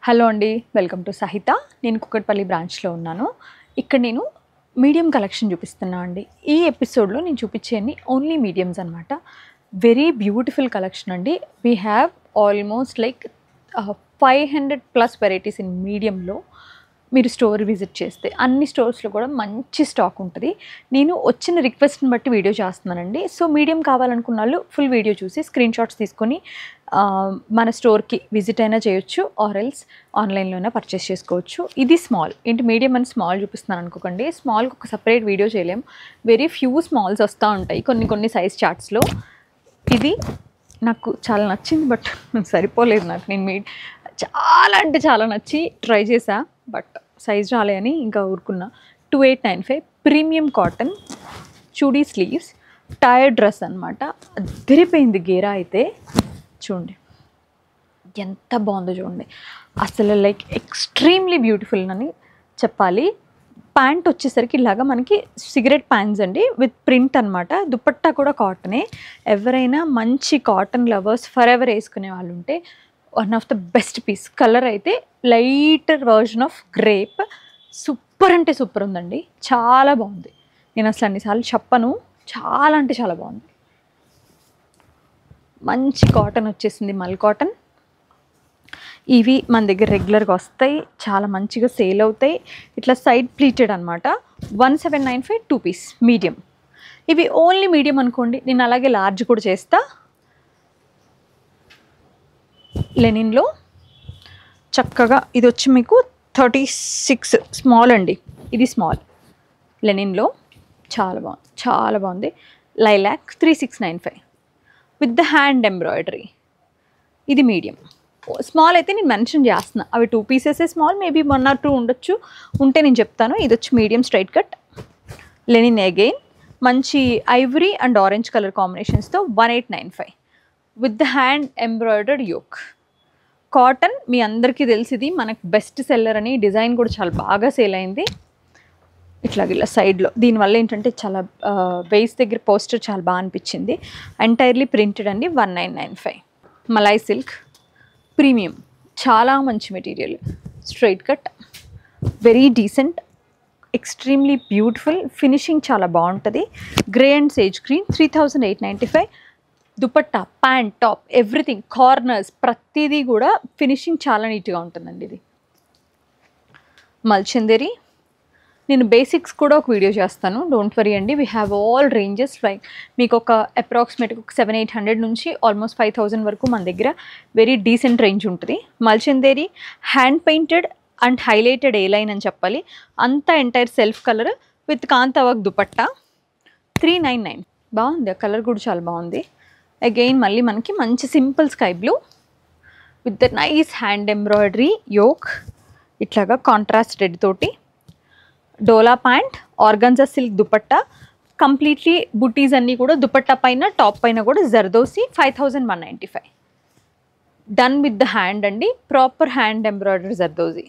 Hello అండి, welcome to సహిత. నేను కుక్కట్పల్లి బ్రాంచ్లో ఉన్నాను. ఇక్కడ నేను మీడియం కలెక్షన్ చూపిస్తున్నా అండి. ఈ ఎపిసోడ్లో నేను చూపించేది ఓన్లీ మీడియమ్స్ అనమాట. వెరీ బ్యూటిఫుల్ కలెక్షన్ అండి. We have almost like 500+ varieties in మీడియంలో. మీరు స్టోర్ విజిట్ చేస్తే అన్ని స్టోర్స్లో కూడా మంచి స్టాక్ ఉంటుంది. నేను వచ్చిన రిక్వెస్ట్ని బట్టి వీడియో చేస్తున్నానండి. సో మీడియం కావాలనుకున్న వాళ్ళు ఫుల్ వీడియో చూసి స్క్రీన్ షాట్స్ తీసుకొని మన స్టోర్కి విజిట్ అయినా చేయొచ్చు, ఆర్ ఎల్స్ ఆన్లైన్లోనే పర్చేస్ చేసుకోవచ్చు. ఇది స్మాల్, ఏంటి మీడియం అని స్మాల్ చూపిస్తున్నాను అనుకోకండి. స్మాల్కి ఒక సపరేట్ వీడియో చేయలేం. వెరీ ఫ్యూ స్మాల్స్ వస్తూ ఉంటాయి కొన్ని సైజ్ చార్ట్స్లో. ఇది నాకు చాలా నచ్చింది, బట్ సరిపోలేదు నాకు. నేను చాలా అంటే చాలా నచ్చి ట్రై చేసా, బట్ సైజ్ రాలే అని ఇంకా ఊరుకున్నా. 2895 premium cotton chudi sleeves tiered dress అనమాట. అదిరిపోయింది గేరా అయితే. చూడండి ఎంత బాగుందో చూడండి. అసలు లైక్ ఎక్స్ట్రీమ్లీ బ్యూటిఫుల్ అని చెప్పాలి. ప్యాంట్ వచ్చేసరికి ఇలాగా మనకి సిగరెట్ ప్యాంట్స్ అండి, విత్ ప్రింట్ అనమాట. దుపట్టా కూడా కాటనే. ఎవరైనా మంచి కాటన్ లవర్స్ ఫర్ ఎవర్ వేసుకునే వాళ్ళు ఉంటే one of the best piece. Colour అయితే lighter version of grape. Super అంటే సూపర్ ఉందండి, చాలా బాగుంది. నేను అసలు అన్నిసార్లు చెప్పను, చాలా అంటే చాలా బాగుంది. మంచి కాటన్ వచ్చేసింది, మల్ కాటన్. ఇవి మన దగ్గర రెగ్యులర్గా వస్తాయి, చాలా మంచిగా సేల్ అవుతాయి. ఇట్లా సైడ్ ప్లీటెడ్ అనమాట. 1795 2 పీస్ మీడియం. ఇవి ఓన్లీ మీడియం అనుకోండి. నేను అలాగే లార్జ్ కూడా చేస్తా. లెనిన్లో చక్కగా ఇది వచ్చి మీకు 36 స్మాల్ అండి. ఇది స్మాల్ లెనిన్లో చాలా బాగుంది. Lilac 3695 with the hand embroidery. ఇది మీడియం. స్మాల్ అయితే నేను మెన్షన్ చేస్తున్నా, అవి 2 పీసెసే స్మాల్, మేబీ 1 or 2 ఉండొచ్చు. ఉంటే నేను చెప్తాను. ఇది వచ్చి medium straight cut linen. Again మంచి ఐవరీ అండ్ ఆరెంజ్ కలర్ కాంబినేషన్స్తో 1895 with the hand embroidered yoke. Cotton మీ అందరికీ తెలిసింది, మనకు బెస్ట్ సెల్లర్ అని. డిజైన్ కూడా చాలా బాగా సేల్ అయింది. ఇలా సైడ్లో దీనివల్ల ఏంటంటే చాలా వేస్ట్ దగ్గర పోస్టర్ చాలా బాగా అనిపించింది. ఎంటైర్లీ ప్రింటెడ్ అండి. 1995 మలాయ్ సిల్క్ ప్రీమియం. చాలా మంచి material. Straight cut, very decent, extremely beautiful. Finishing చాలా బాగుంటుంది. Grey and sage green 3895. Dupatta, pant, top, everything, corners ప్రతిదీ కూడా ఫినిషింగ్ చాలా నీట్గా ఉంటుందండి. ఇది మల్చందేరి. నేను బేసిక్స్ కూడా ఒక వీడియో చేస్తాను, డోంట్ వరీ అండి. We have all ranges. Like మీకు ఒక అప్రాక్సిమేట్గా ఒక 700-800 నుంచి ఆల్మోస్ట్ 5000 వరకు మన దగ్గర వెరీ డీసెంట్ రేంజ్ ఉంటుంది. మల్చందేరి hand painted and highlighted A line అని చెప్పాలి. అంతా entire self colour with kantha work dupatta. 399. బాగుంది, ఆ కలర్ కూడా చాలా బాగుంది. అగైన్ మళ్ళీ మనకి మంచి simple sky blue with the nice hand embroidery yoke. ఇట్లాగా కాంట్రాస్ట్ రెడ్ తోటి. డోలా pant, organza silk dupatta. Completely బుటీస్ అన్నీ కూడా దుపట్టా పైన, టాప్ పైన కూడా zardozi. 5195 done with the hand అండి, proper hand embroidery zardozi.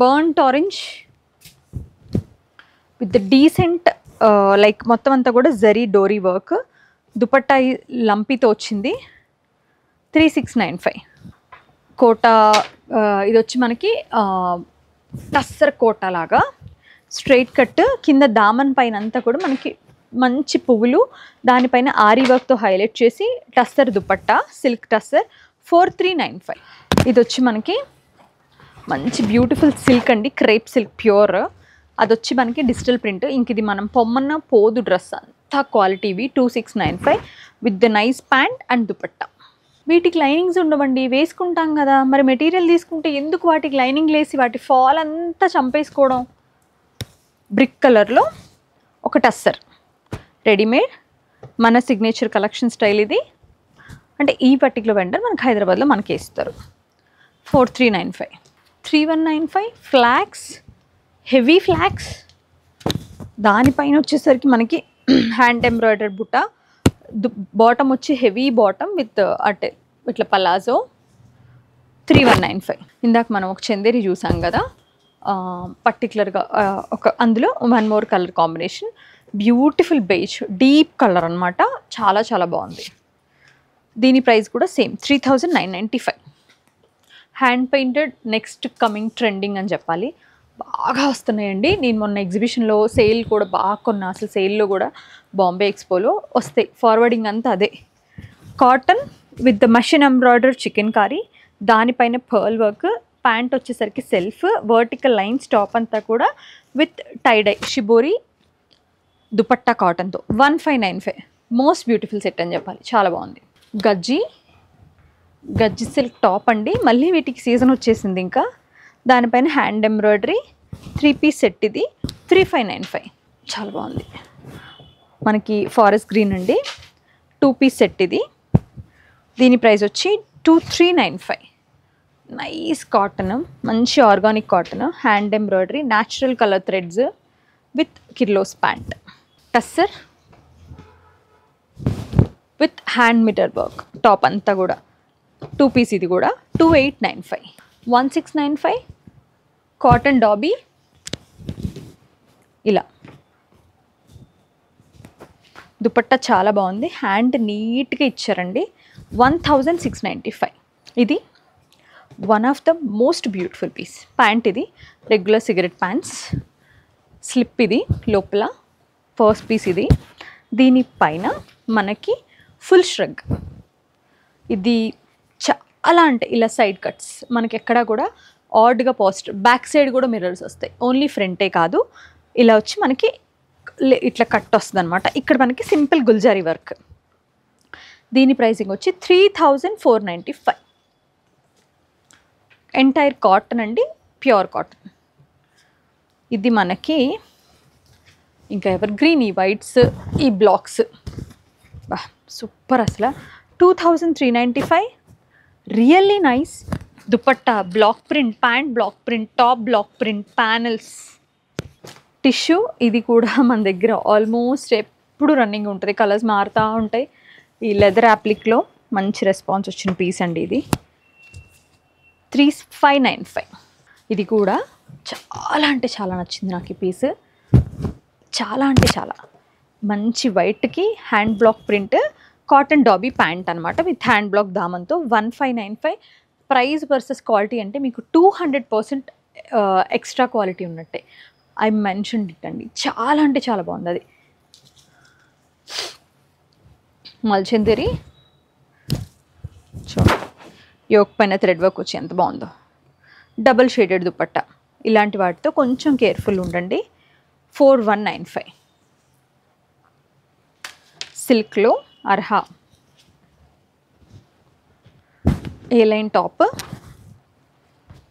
Burnt orange with the decent like మొత్తం అంతా కూడా జరీ డోరీ వర్క్. దుపట్టా లంపీతో వచ్చింది. 3695 కోటా. ఇది వచ్చి మనకి టస్సర్ కోటా లాగా స్ట్రైట్ కట్. కింద దామన్ పైన అంతా కూడా మనకి మంచి పువ్వులు, దానిపైన ఆరీ వర్క్తో హైలైట్ చేసి టస్సర్ దుపట్టా, సిల్క్ టస్సర్. 4395. ఇది వచ్చి మనకి మంచి బ్యూటిఫుల్ సిల్క్ అండి, క్రేప్ సిల్క్ ప్యూర్. అది వచ్చి మనకి డిజిటల్ ప్రింట్. ఇంక ఇది మనం పొమ్మన్న పోదు డ్రెస్, అంతా క్వాలిటీవి. 2695 with the nice pant and dupatta. వీటికి లైనింగ్స్ ఉండవండి, వేసుకుంటాం కదా. మరి మెటీరియల్ తీసుకుంటే ఎందుకు వాటికి లైనింగ్ లేసి వాటి ఫాల్ అంతా చంపేసుకోవడం. బ్రిక్ కలర్లో ఒక టస్సర్ రెడీమేడ్, మన సిగ్నేచర్ కలెక్షన్ స్టైల్ ఇది. అంటే ఈ పర్టికులర్ వెండర్ మనకి హైదరాబాద్లో మనకి ఇస్తారు. 4395. 3195 ఫ్లాక్స్, హెవీ ఫ్లాక్స్. దానిపైన వచ్చేసరికి మనకి హ్యాండ్ ఎంబ్రాయిడర్డ్ బుట్ట. బాటమ్ వచ్చి హెవీ బాటమ్ విత్ అంటే ఇట్లా పలాజో. 3195. ఇందాక మనం ఒక చందేరి చూసాం కదా, పర్టికులర్గా ఒక అందులో 1 more colour combination. Beautiful beige deep colour అనమాట. చాలా బాగుంది. దీని ప్రైస్ కూడా same 3995. Hand painted next coming trending అని చెప్పాలి. బాగా వస్తున్నాయండి. నేను మొన్న ఎగ్జిబిషన్లో సేల్ కూడా బాగా కొన్నా. అసలు సేల్లో కూడా బాంబే ఎక్స్పోలో వస్తాయి. ఫార్వర్డింగ్ అంతా అదే. Cotton with the machine embroider chikankari, దానిపైన పర్ల్ వర్క్, ప్యాంట్ వచ్చేసరికి సెల్ఫ్, వర్టికల్ లైన్స్, టాప్ అంతా కూడా విత్ టైడై షిబోరి, దుపట్టా కాటన్తో 1595. మోస్ట్ బ్యూటిఫుల్ సెట్ అని చెప్పాలి. చాలా బాగుంది. గజ్జి సిల్క్ టాప్ అండి. మళ్ళీ వీటికి సీజన్ వచ్చేసింది ఇంకా. దానిపైన హ్యాండ్ ఎంబ్రాయిడరీ 3 పీస్ సెట్. ఇది 3595. చాలా బాగుంది. మనకి ఫారెస్ట్ గ్రీన్ అండి. 2 పీస్ సెట్ ఇది. దీని ప్రైస్ వచ్చి 2395. నైస్ కాటన్, మంచి organic cotton, hand embroidery, natural colour threads with కిర్లోస్ ప్యాంట్, టస్సర్ విత్ హ్యాండ్ మిటర్ వర్క్, టాప్ అంతా కూడా 2 పీస్. ఇది కూడా 2895. 1695. కాటన్ డాబీ ఇలా. దుపట్టా చాలా బాగుంది. హ్యాండ్ నీట్గా ఇచ్చారండి. 1695. ఇది one of the most beautiful piece. Pant ఇది రెగ్యులర్ సిగరెట్ ప్యాంట్స్, స్లిప్ ఇది లోపల ఫస్ట్ పీస్. ఇది దీనిపైన మనకి ఫుల్ ష్రగ్. ఇది చాలా అంటే ఇలా సైడ్ కట్స్, మనకి ఎక్కడ కూడా ఆడ్గా పాజిటివ్. బ్యాక్ సైడ్ కూడా మిర్రర్స్ వస్తాయి, ఓన్లీ ఫ్రంటే కాదు. ఇలా వచ్చి మనకి ఇట్లా కట్ వస్తుంది అనమాట. ఇక్కడ మనకి సింపుల్ గుల్జారీ వర్క్. దీని ప్రైసింగ్ వచ్చి 3495. ఎంటైర్ కాటన్ అండి, ప్యూర్ కాటన్. ఇది మనకి ఇంకా ఎవర్ గ్రీన్, ఈ వైట్స్, ఈ బ్లాక్స్ బా సూపర్ అసలు. 2395. Really nice. Dupatta block print, pant block print, top block print, panels, tissue. ఇది కూడా మన దగ్గర ఆల్మోస్ట్ ఎప్పుడు రన్నింగ్ ఉంటుంది, కలర్స్ మారుతూ ఉంటాయి. ఈ లెదర్ యాప్లిక్లో మంచి రెస్పాన్స్ వచ్చిన పీస్ అండి ఇది. 3595. ఇది కూడా చాలా అంటే చాలా నచ్చింది నాకు ఈ పీస్. చాలా అంటే చాలా మంచి వైట్కి hand block print, cotton dobby pant అనమాట విత్ హ్యాండ్ బ్లాక్ దామంతో. 1595. ప్రైస్ వర్సెస్ క్వాలిటీ అంటే మీకు 200% ఎక్స్ట్రా క్వాలిటీ ఉన్నట్టే. ఐ మెన్షన్ ఇట్ అండి. చాలా అంటే చాలా బాగుంది. అది మల్చందరి చూడండి, యోక్ పైన థ్రెడ్ వర్క్ వచ్చి ఎంత బాగుందో. Double shaded dupatta. ఇలాంటి వాటితో కొంచెం కేర్ఫుల్ ఉండండి. 4195. సిల్క్లో అర్హా ఏ లైన్ టాప్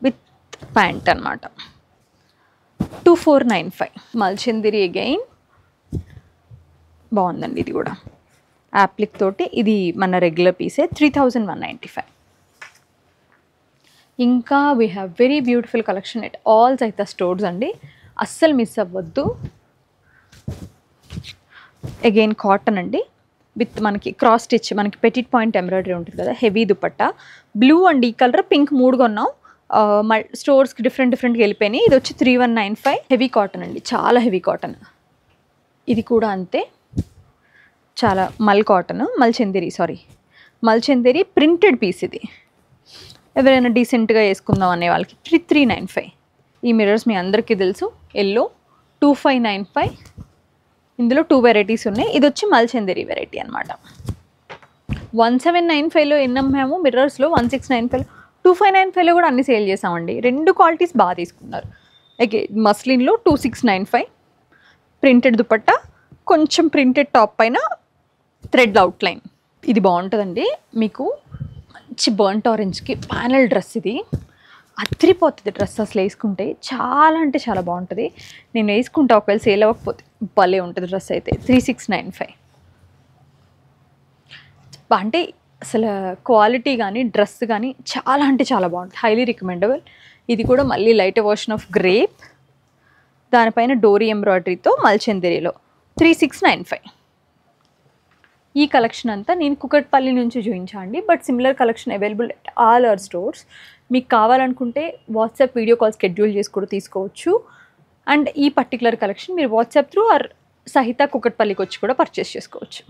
విత్ ప్యాంట్ అనమాట. 2495. మల్చందిరి అగైన్ బాగుందండి. ఇది కూడా యాప్లిక్ తోటి. ఇది మన రెగ్యులర్ పీసే. 3195. ఇంకా we have very beautiful collection at all సైతా స్టోర్స్ అండి. అస్సలు మిస్ అవ్వద్దు. అగైన్ కాటన్ అండి విత్ మనకి క్రాస్ స్టిచ్, మనకి పెటిట్ పాయింట్ ఎంబ్రాయిడరీ ఉంటుంది కదా, హెవీ దుపట్టా. బ్లూ అండ్ ఈ కలర్, పింక్ 3 కొన్నాం. స్టోర్స్కి డిఫరెంట్గా వెళ్ళిపోయినాయి. ఇది వచ్చి 3195. హెవీ కాటన్ అండి, చాలా హెవీ కాటన్. ఇది కూడా అంతే, చాలా మల్చందేరి ప్రింటెడ్ పీస్. ఇది ఎవరైనా డీసెంట్గా వేసుకుందాం అనే వాళ్ళకి 3395. ఈ మిర్రర్స్ మీ అందరికీ తెలుసు. ఎల్లో 2595. ఇందులో 2 వెరైటీస్ ఉన్నాయి. ఇది వచ్చి మల్చందేరి వెరైటీ అనమాట. 1795లో ఎన్నమ్మాము మిర్రర్స్లో. 1695లో, 2595లో కూడా అన్ని సేల్ చేసామండి. 2 క్వాలిటీస్ బాగా తీసుకున్నారు. ఓకే, మస్లిన్లో 2695. ప్రింటెడ్ దుపట్టా, కొంచెం ప్రింటెడ్ టాప్ పైన థ్రెడ్ అవుట్లైన్. ఇది బాగుంటుందండి. మీకు మంచి బర్న్ట్ ఆరెంజ్కి ప్యానల్ డ్రెస్. ఇది అదిరిపోతుంది డ్రెస్ అసలు వేసుకుంటే. చాలా అంటే చాలా బాగుంటుంది. నేను వేసుకుంటా, ఒకవేళ సేల్ అవ్వకపోతే. భలే ఉంటుంది డ్రెస్ అయితే. 3695. అంటే అసలు క్వాలిటీ కానీ డ్రెస్ కానీ చాలా అంటే చాలా బాగుంటుంది. Highly recommendable. ఇది కూడా మళ్ళీ లైట్ వర్షన్ ఆఫ్ గ్రేప్, దానిపైన డోరీ ఎంబ్రాయిడరీతో మల్చందేరిలో 3695. ఈ కలెక్షన్ అంతా నేను కుకట్పల్లి నుంచి చూపించండి. But similar collection available at all our stores. మీకు కావాలనుకుంటే వాట్సాప్ వీడియో కాల్ షెడ్యూల్ చేసి కూడా తీసుకోవచ్చు. అండ్ ఈ పర్టికులర్ కలెక్షన్ మీరు వాట్సాప్ త్రూ ఆర్ సహిత కుకట్పల్లికి వచ్చి కూడా పర్చేస్ చేసుకోవచ్చు.